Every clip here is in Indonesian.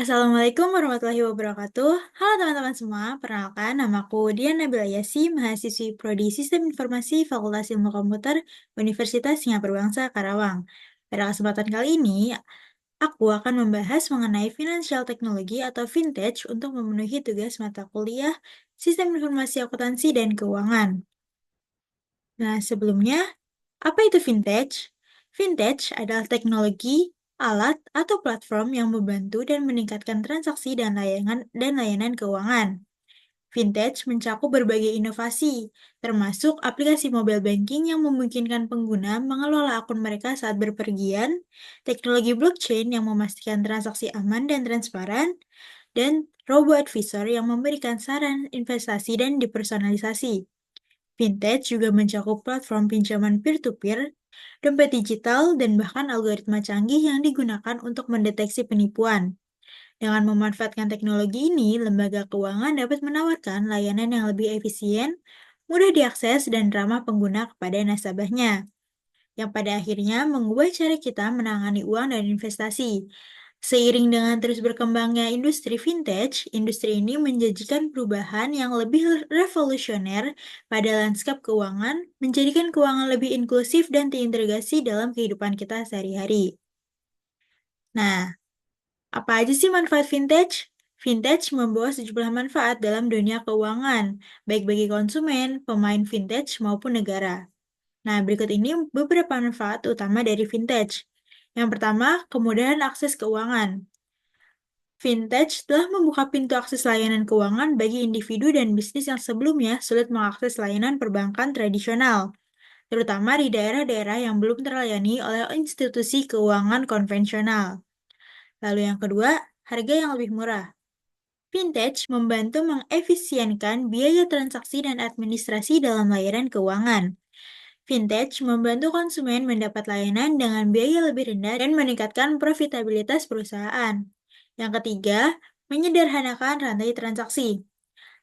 Assalamualaikum warahmatullahi wabarakatuh. Halo teman-teman semua, perkenalkan namaku Dian Nabila Yasi, mahasiswi Prodi Sistem Informasi Fakultas Ilmu Komputer Universitas Singapura Bangsa, Karawang. Pada kesempatan kali ini, aku akan membahas mengenai financial technology atau fintech untuk memenuhi tugas mata kuliah Sistem Informasi Akuntansi dan Keuangan. Nah, sebelumnya, apa itu fintech? Fintech adalah teknologi, alat, atau platform yang membantu dan meningkatkan transaksi dan layanan keuangan. Fintech mencakup berbagai inovasi, termasuk aplikasi mobile banking yang memungkinkan pengguna mengelola akun mereka saat berpergian, teknologi blockchain yang memastikan transaksi aman dan transparan, dan robo-advisor yang memberikan saran investasi dan dipersonalisasi. Fintech juga mencakup platform pinjaman peer-to-peer, dompet digital, dan bahkan algoritma canggih yang digunakan untuk mendeteksi penipuan. Dengan memanfaatkan teknologi ini, lembaga keuangan dapat menawarkan layanan yang lebih efisien, mudah diakses, dan ramah pengguna kepada nasabahnya, yang pada akhirnya mengubah cara kita menangani uang dan investasi. Seiring dengan terus berkembangnya industri vintage, industri ini menjanjikan perubahan yang lebih revolusioner pada lanskap keuangan, menjadikan keuangan lebih inklusif dan terintegrasi dalam kehidupan kita sehari-hari. Nah, apa aja sih manfaat vintage? Vintage membawa sejumlah manfaat dalam dunia keuangan, baik bagi konsumen, pemain vintage, maupun negara. Nah, berikut ini beberapa manfaat utama dari vintage. Yang pertama, kemudahan akses keuangan. Vintage telah membuka pintu akses layanan keuangan bagi individu dan bisnis yang sebelumnya sulit mengakses layanan perbankan tradisional, terutama di daerah-daerah yang belum terlayani oleh institusi keuangan konvensional. Lalu yang kedua, harga yang lebih murah. Vintage membantu mengefisienkan biaya transaksi dan administrasi dalam layanan keuangan. Vintage membantu konsumen mendapat layanan dengan biaya lebih rendah dan meningkatkan profitabilitas perusahaan. Yang ketiga, menyederhanakan rantai transaksi.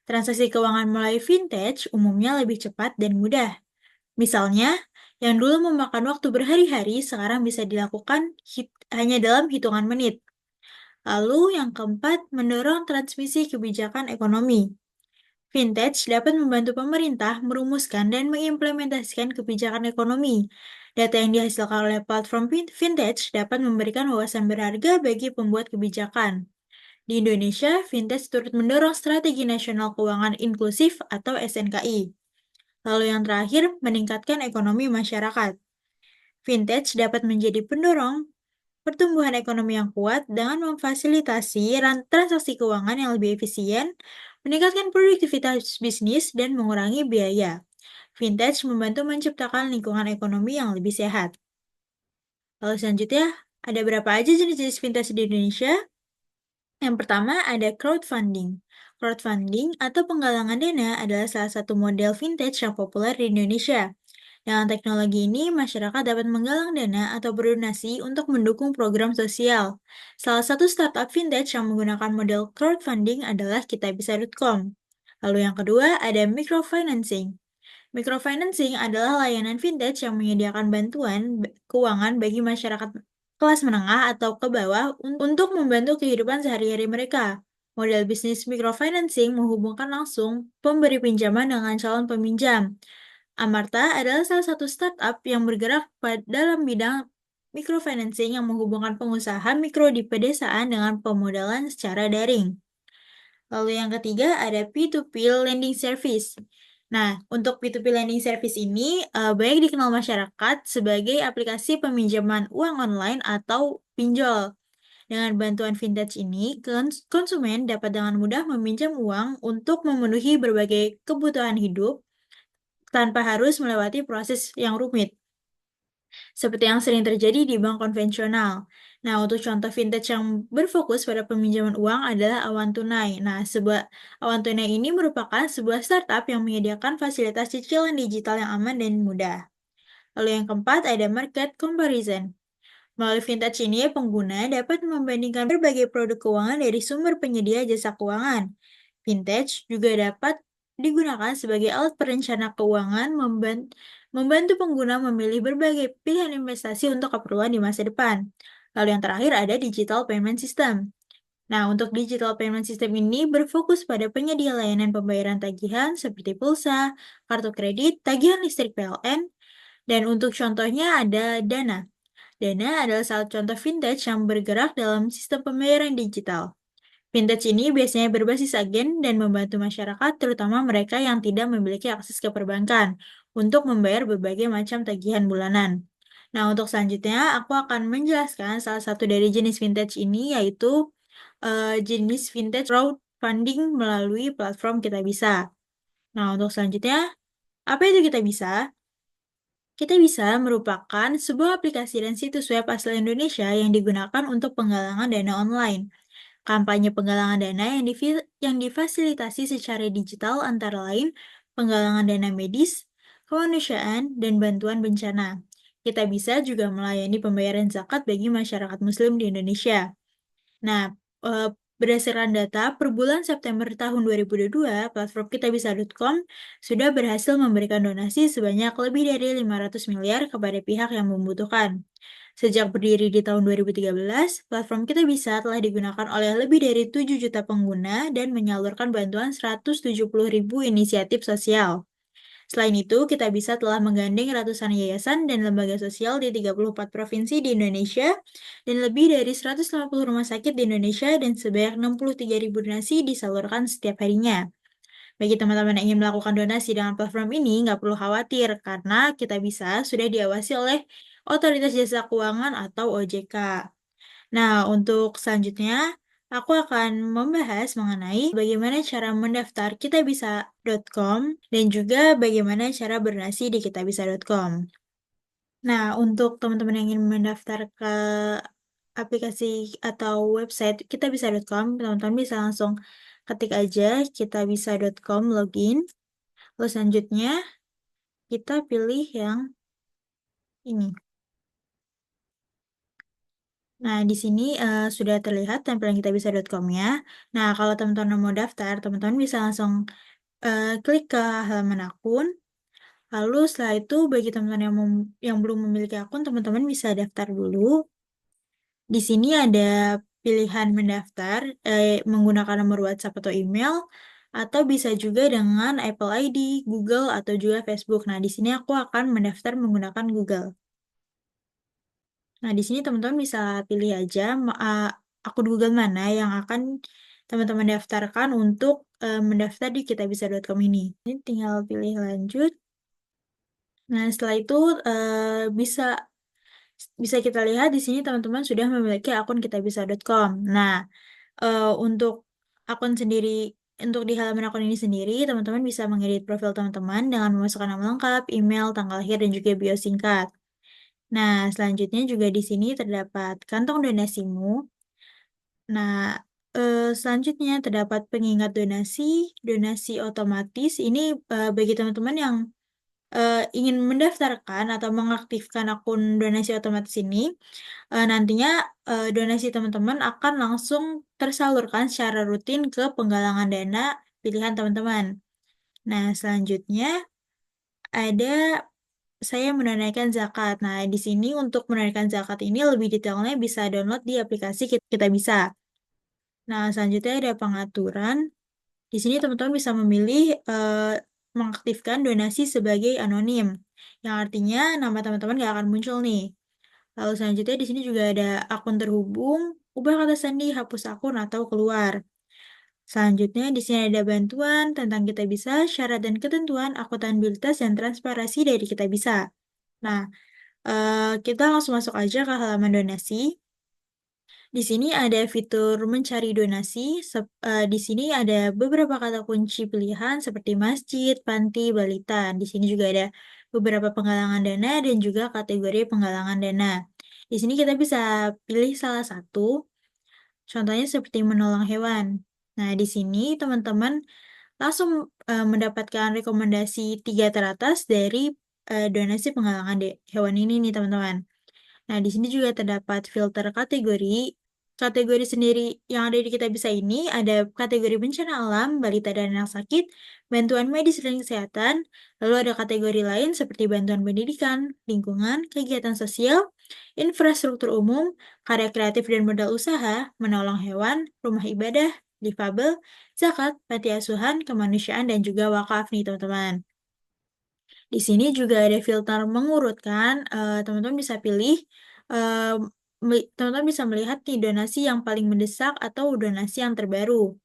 Transaksi keuangan melalui vintage umumnya lebih cepat dan mudah. Misalnya, yang dulu memakan waktu berhari-hari sekarang bisa dilakukan hanya dalam hitungan menit. Lalu yang keempat, mendorong transmisi kebijakan ekonomi. Vintage dapat membantu pemerintah merumuskan dan mengimplementasikan kebijakan ekonomi. Data yang dihasilkan oleh platform vintage dapat memberikan wawasan berharga bagi pembuat kebijakan. Di Indonesia, vintage turut mendorong Strategi Nasional Keuangan Inklusif atau SNKI. Lalu yang terakhir, meningkatkan ekonomi masyarakat. Vintage dapat menjadi pendorong pertumbuhan ekonomi yang kuat dengan memfasilitasi transaksi keuangan yang lebih efisien, meningkatkan produktivitas bisnis, dan mengurangi biaya. Vintage membantu menciptakan lingkungan ekonomi yang lebih sehat. Lalu selanjutnya, ada berapa aja jenis-jenis vintage di Indonesia? Yang pertama ada crowdfunding. Crowdfunding atau penggalangan dana adalah salah satu model vintage yang populer di Indonesia. Dengan teknologi ini, masyarakat dapat menggalang dana atau berdonasi untuk mendukung program sosial. Salah satu startup vintage yang menggunakan model crowdfunding adalah kitabisa.com. Lalu yang kedua ada microfinancing. Microfinancing adalah layanan vintage yang menyediakan bantuan keuangan bagi masyarakat kelas menengah atau ke bawah untuk membantu kehidupan sehari-hari mereka. Model bisnis microfinancing menghubungkan langsung pemberi pinjaman dengan calon peminjam. Amarta adalah salah satu startup yang bergerak dalam bidang microfinancing yang menghubungkan pengusaha mikro di pedesaan dengan pemodalan secara daring. Lalu yang ketiga ada P2P lending service. Nah, untuk P2P lending service ini banyak dikenal masyarakat sebagai aplikasi peminjaman uang online atau pinjol. Dengan bantuan vintage ini, konsumen dapat dengan mudah meminjam uang untuk memenuhi berbagai kebutuhan hidup tanpa harus melewati proses yang rumit, seperti yang sering terjadi di bank konvensional. Nah, untuk contoh vintage yang berfokus pada peminjaman uang adalah Awan Tunai. Nah, Awan Tunai ini merupakan sebuah startup yang menyediakan fasilitas cicilan digital yang aman dan mudah. Lalu yang keempat ada market comparison. Melalui vintage ini, pengguna dapat membandingkan berbagai produk keuangan dari sumber penyedia jasa keuangan. Vintage juga dapat digunakan sebagai alat perencana keuangan, membantu pengguna memilih berbagai pilihan investasi untuk keperluan di masa depan. Lalu yang terakhir ada digital payment system. Nah, untuk digital payment system ini berfokus pada penyedia layanan pembayaran tagihan seperti pulsa, kartu kredit, tagihan listrik PLN, dan untuk contohnya ada Dana. Dana adalah salah contoh fintech yang bergerak dalam sistem pembayaran digital. Fintech ini biasanya berbasis agen dan membantu masyarakat, terutama mereka yang tidak memiliki akses ke perbankan, untuk membayar berbagai macam tagihan bulanan. Nah, untuk selanjutnya, aku akan menjelaskan salah satu dari jenis fintech ini, yaitu jenis fintech crowdfunding melalui platform Kitabisa. Nah, untuk selanjutnya, apa itu Kitabisa? Kitabisa merupakan sebuah aplikasi dan situs web asal Indonesia yang digunakan untuk penggalangan dana online. Kampanye penggalangan dana yang difasilitasi secara digital antara lain penggalangan dana medis, kemanusiaan, dan bantuan bencana. Kita bisa juga melayani pembayaran zakat bagi masyarakat Muslim di Indonesia. Nah, berdasarkan data per bulan September tahun 2022, platform kitabisa.com sudah berhasil memberikan donasi sebanyak lebih dari 500 miliar kepada pihak yang membutuhkan. Sejak berdiri di tahun 2013, platform Kitabisa telah digunakan oleh lebih dari 7 juta pengguna dan menyalurkan bantuan 170.000 inisiatif sosial. Selain itu, Kitabisa telah menggandeng ratusan yayasan dan lembaga sosial di 34 provinsi di Indonesia dan lebih dari 150 rumah sakit di Indonesia dan sebanyak 63.000 donasi disalurkan setiap harinya. Bagi teman-teman yang ingin melakukan donasi dengan platform ini, nggak perlu khawatir karena Kitabisa sudah diawasi oleh Otoritas Jasa Keuangan atau OJK. Nah, untuk selanjutnya, aku akan membahas mengenai bagaimana cara mendaftar kitabisa.com dan juga bagaimana cara berdonasi di kitabisa.com. Nah, untuk teman-teman yang ingin mendaftar ke aplikasi atau website kitabisa.com, teman-teman bisa langsung ketik aja kitabisa.com login. Lalu selanjutnya, kita pilih yang ini. Nah, di sini sudah terlihat tampilan kitabisa.com-nya. Nah, kalau teman-teman mau daftar, teman-teman bisa langsung klik ke halaman akun. Lalu setelah itu bagi teman-teman yang belum memiliki akun, teman-teman bisa daftar dulu. Di sini ada pilihan mendaftar menggunakan nomor WhatsApp atau email, atau bisa juga dengan Apple ID, Google, atau juga Facebook. Nah, di sini aku akan mendaftar menggunakan Google. Nah, di sini teman-teman bisa pilih aja akun Google mana yang akan teman-teman daftarkan untuk mendaftar di kitabisa.com ini. Ini tinggal pilih lanjut. Nah, setelah itu bisa bisa kita lihat di sini teman-teman sudah memiliki akun kitabisa.com. Nah, untuk akun sendiri, untuk di halaman akun ini sendiri, teman-teman bisa mengedit profil teman-teman dengan memasukkan nama lengkap, email, tanggal lahir, dan juga bio singkat. Nah, selanjutnya juga di sini terdapat kantong donasimu. Nah, selanjutnya terdapat pengingat donasi, donasi otomatis. Ini bagi teman-teman yang ingin mendaftarkan atau mengaktifkan akun donasi otomatis ini, nantinya donasi teman-teman akan langsung tersalurkan secara rutin ke penggalangan dana pilihan teman-teman. Nah, selanjutnya ada saya menunaikan zakat. Nah, di sini untuk menunaikan zakat ini lebih detailnya bisa download di aplikasi Kita Bisa. Nah, selanjutnya ada pengaturan. Di sini teman-teman bisa memilih mengaktifkan donasi sebagai anonim, yang artinya nama teman-teman nggak akan muncul nih. Lalu selanjutnya di sini juga ada akun terhubung, ubah kata sandi, hapus akun atau keluar. Selanjutnya di sini ada bantuan tentang Kita Bisa, syarat dan ketentuan akuntabilitas dan transparansi dari Kita Bisa. Nah, kita langsung masuk aja ke halaman donasi. Di sini ada fitur mencari donasi. Di sini ada beberapa kata kunci pilihan seperti masjid, panti, balita. Di sini juga ada beberapa penggalangan dana dan juga kategori penggalangan dana. Di sini kita bisa pilih salah satu, contohnya seperti menolong hewan. Nah, di sini teman-teman langsung mendapatkan rekomendasi 3 teratas dari donasi penggalangan hewan ini nih teman-teman. Nah, di sini juga terdapat filter kategori. Kategori sendiri yang ada di Kita Bisa ini ada kategori bencana alam, balita dan anak sakit, bantuan medis dan kesehatan, lalu ada kategori lain seperti bantuan pendidikan, lingkungan, kegiatan sosial, infrastruktur umum, karya kreatif dan modal usaha, menolong hewan, rumah ibadah, difabel, zakat, panti asuhan, kemanusiaan, dan juga wakaf nih teman-teman. Di sini juga ada filter mengurutkan, teman-teman bisa pilih, eee, teman-teman bisa melihat nih donasi yang paling mendesak atau donasi yang terbaru.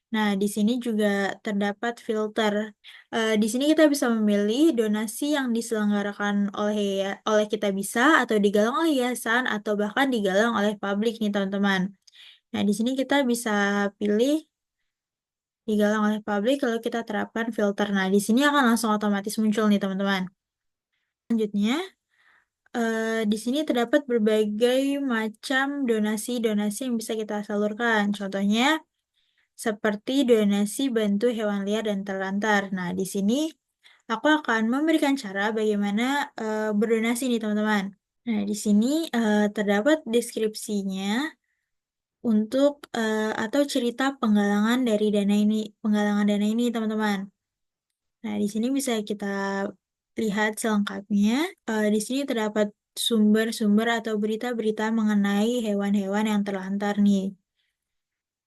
Nah, di sini juga terdapat filter. Di sini kita bisa memilih donasi yang diselenggarakan oleh Kitabisa atau digalang oleh yayasan atau bahkan digalang oleh publik nih teman-teman. Nah, di sini kita bisa pilih digalang oleh publik kalau kita terapkan filter. Nah, di sini akan langsung otomatis muncul nih teman-teman. Selanjutnya, di sini terdapat berbagai macam donasi-donasi yang bisa kita salurkan. Contohnya seperti donasi bantu hewan liar dan terlantar. Nah, di sini aku akan memberikan cara bagaimana, berdonasi nih teman-teman. Nah, di sini, terdapat deskripsinya untuk, atau cerita penggalangan dana ini teman-teman. Nah, di sini bisa kita lihat selengkapnya, di sini terdapat sumber-sumber atau berita-berita mengenai hewan-hewan yang terlantar nih.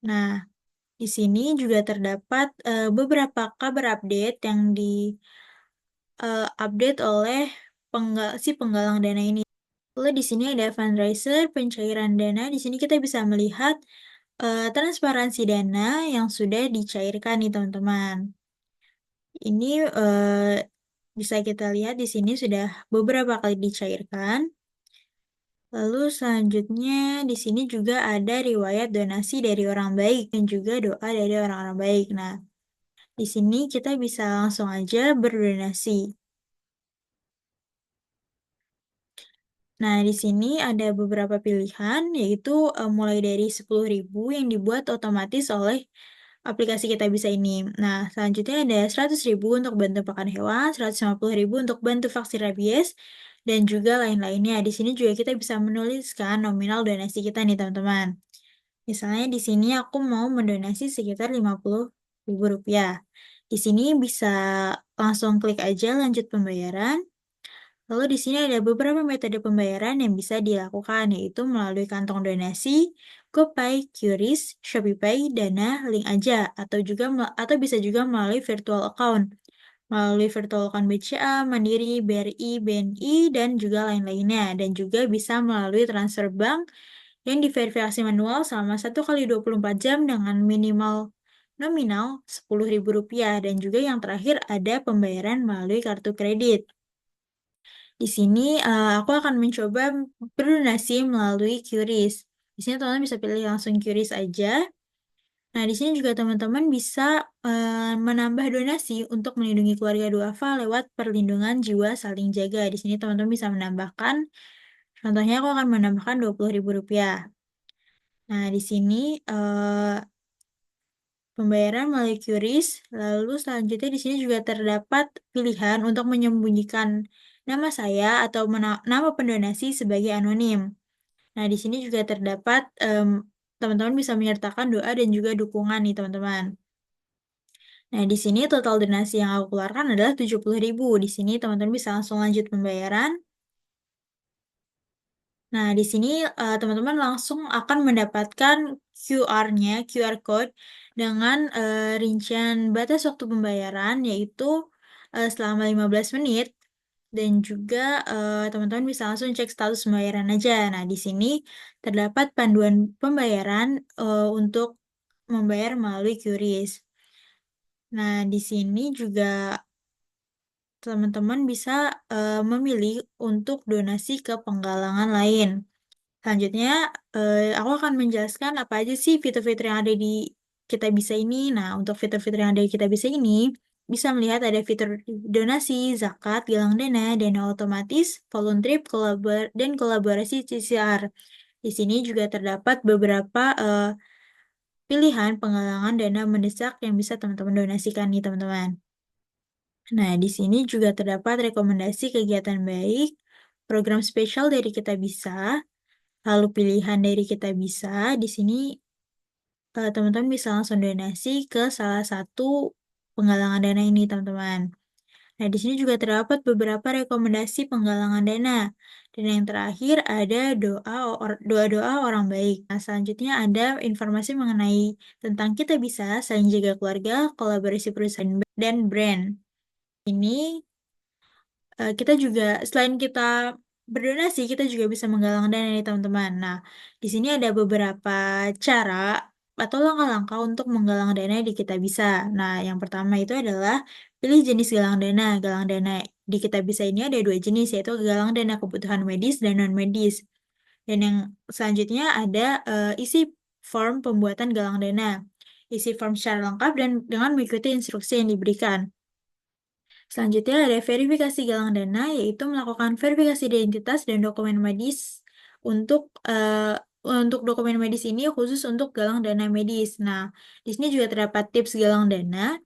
Nah, di sini juga terdapat, beberapa kabar update yang update oleh si penggalang dana ini. Lalu di sini ada fundraiser, pencairan dana, di sini kita bisa melihat, transparansi dana yang sudah dicairkan nih teman-teman. Ini, bisa kita lihat di sini sudah beberapa kali dicairkan. Lalu selanjutnya di sini juga ada riwayat donasi dari orang baik dan juga doa dari orang-orang baik. Nah, di sini kita bisa langsung aja berdonasi. Nah, di sini ada beberapa pilihan, yaitu mulai dari 10.000 yang dibuat otomatis oleh aplikasi Kitabisa ini. Nah, selanjutnya ada 100.000 untuk bantu pakan hewan, 150.000 untuk bantu vaksin rabies, dan juga lain-lainnya. Di sini juga kita bisa menuliskan nominal donasi kita nih, teman-teman. Misalnya di sini aku mau mendonasi sekitar Rp50.000. Di sini bisa langsung klik aja lanjut pembayaran. Lalu di sini ada beberapa metode pembayaran yang bisa dilakukan, yaitu melalui kantong donasi, GoPay, QRIS, Shopee, Dana, Link Aja, atau bisa juga melalui virtual account, melalui virtual account BCA, Mandiri, BRI, BNI, dan juga lain-lainnya. Dan juga bisa melalui transfer bank yang diverifikasi manual selama 1 kali 24 jam dengan minimal nominal Rp10.000. Dan juga yang terakhir ada pembayaran melalui kartu kredit. Di sini, aku akan mencoba berdonasi melalui QRIS. Di sini teman-teman bisa pilih langsung QRIS aja. Nah, di sini juga teman-teman bisa, menambah donasi untuk melindungi keluarga duafa lewat perlindungan jiwa saling jaga. Di sini teman-teman bisa menambahkan, contohnya aku akan menambahkan Rp20.000. Nah, di sini, pembayaran melalui QRIS, lalu selanjutnya di sini juga terdapat pilihan untuk menyembunyikan nama saya atau nama pendonasi sebagai anonim. Nah, di sini juga terdapat, teman-teman bisa menyertakan doa dan juga dukungan nih teman-teman. Nah, di sini total donasi yang aku keluarkan adalah Rp70.000. Di sini teman-teman bisa langsung lanjut pembayaran. Nah, di sini, teman-teman langsung akan mendapatkan QR code dengan, rincian batas waktu pembayaran, yaitu, selama 15 menit dan juga, teman-teman bisa langsung cek status pembayaran aja. Nah, di sini terdapat panduan pembayaran, untuk membayar melalui QRIS. Nah, di sini juga teman-teman bisa, memilih untuk donasi ke penggalangan lain. Selanjutnya, aku akan menjelaskan apa aja sih fitur-fitur yang ada di Kitabisa ini. Nah, untuk fitur-fitur yang ada di Kitabisa ini, bisa melihat ada fitur donasi, zakat, galang dana, dana otomatis, volunteer, dan kolaborasi CCR. Di sini juga terdapat beberapa pilihan penggalangan dana mendesak yang bisa teman-teman donasikan nih teman-teman. Nah, di sini juga terdapat rekomendasi kegiatan baik, program spesial dari Kitabisa, lalu pilihan dari Kitabisa. Di sini, teman-teman bisa langsung donasi ke salah satu penggalangan dana ini, teman-teman. Nah, di sini juga terdapat beberapa rekomendasi penggalangan dana. Dan yang terakhir ada doa-doa orang baik. Nah, selanjutnya ada informasi mengenai tentang kita bisa saling jaga keluarga, kolaborasi perusahaan dan brand. Ini kita juga selain kita berdonasi, kita juga bisa menggalang dana nih teman-teman. Nah, di sini ada beberapa cara atau langkah-langkah untuk menggalang dana di Kitabisa. Nah, yang pertama itu adalah pilih jenis galang dana. Galang dana di Kitabisa ini ada dua jenis, yaitu galang dana kebutuhan medis dan non-medis. Dan yang selanjutnya ada isi form pembuatan galang dana. Isi form secara lengkap dan dengan mengikuti instruksi yang diberikan. Selanjutnya ada verifikasi galang dana, yaitu melakukan verifikasi identitas dan dokumen medis untuk dokumen medis ini khusus untuk galang dana medis. Nah, di sini juga terdapat tips galang dana,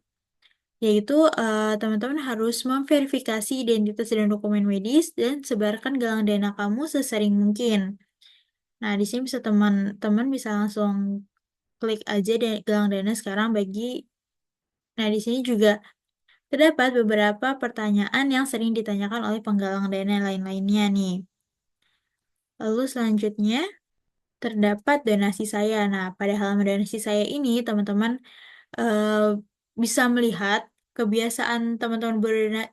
yaitu teman-teman harus memverifikasi identitas dan dokumen medis dan sebarkan galang dana kamu sesering mungkin. Nah, di sini bisa teman-teman bisa langsung klik aja galang dana sekarang Nah, di sini juga terdapat beberapa pertanyaan yang sering ditanyakan oleh penggalang dana lain-lainnya nih. Lalu selanjutnya terdapat donasi saya. Nah, pada halaman donasi saya ini teman-teman bisa melihat kebiasaan teman-teman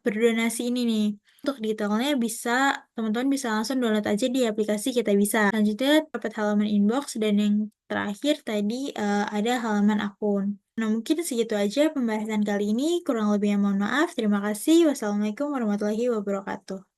berdonasi ini nih. Untuk detailnya teman-teman bisa langsung download aja di aplikasi Kita Bisa. Selanjutnya dapat halaman inbox dan yang terakhir tadi ada halaman akun. Nah, mungkin segitu aja pembahasan kali ini. Kurang lebihnya mohon maaf. Terima kasih. Wassalamualaikum warahmatullahi wabarakatuh.